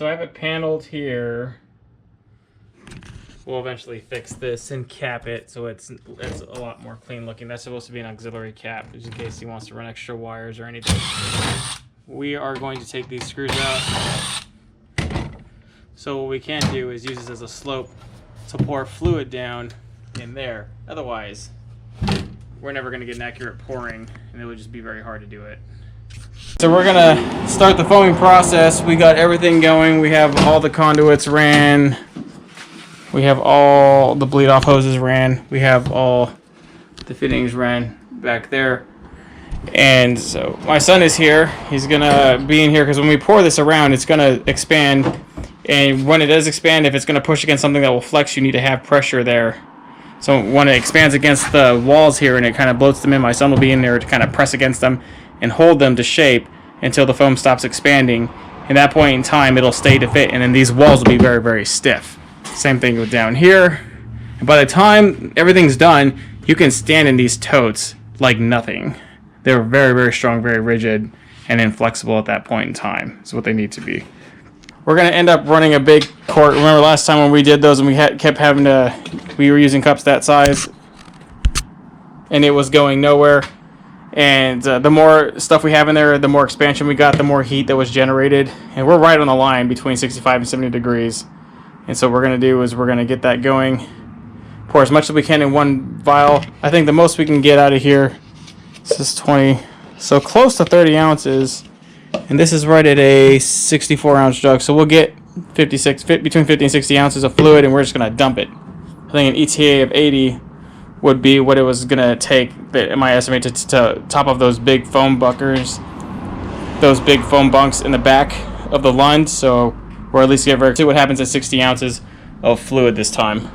so I have it paneled here. We'll eventually fix this and cap it so it's a lot more clean looking. That's supposed to be an auxiliary cap, just in case he wants to run extra wires or anything. We are going to take these screws out. So what we can do is use this as a slope to pour fluid down in there. Otherwise, we're never going to get an accurate pouring, and it would just be very hard to do it. So we're going to start the foaming process. We got everything going. We have all the conduits ran. We have all the bleed off hoses ran. We have all the fittings ran back there. And so my son is here. He's going to be in here because when we pour this around, it's going to expand. And when it does expand, if it's going to push against something that will flex, you need to have pressure there. So when it expands against the walls here and it kind of bloats them in, my son will be in there to kind of press against them and hold them to shape until the foam stops expanding. At that point in time, it'll stay to fit, and then these walls will be very, very stiff. Same thing with down here. And by the time everything's done, you can stand in these totes like nothing. They're very, very strong, very rigid, and inflexible at that point in time. Is what they need to be. We're going to end up running a big quart. Remember last time when we did those and we kept having to, we were using cups that size, and it was going nowhere. And the more stuff we have in there, the more expansion we got, the more heat that was generated. And we're right on the line between 65 and 70 degrees. And so what we're going to do is we're going to get that going. Pour as much as we can in one vial. I think the most we can get out of here, this is 20, so close to 30 ounces. And this is right at a 64-ounce jug. So we'll get between 50 and 60 ounces of fluid, and we're just going to dump it. I think an ETA of 80 would be what it was going to take, in my estimate, to top of those big foam bunkers, those big foam bunks in the back of the Lund. So we're at least going to see what happens at 60 ounces of fluid this time.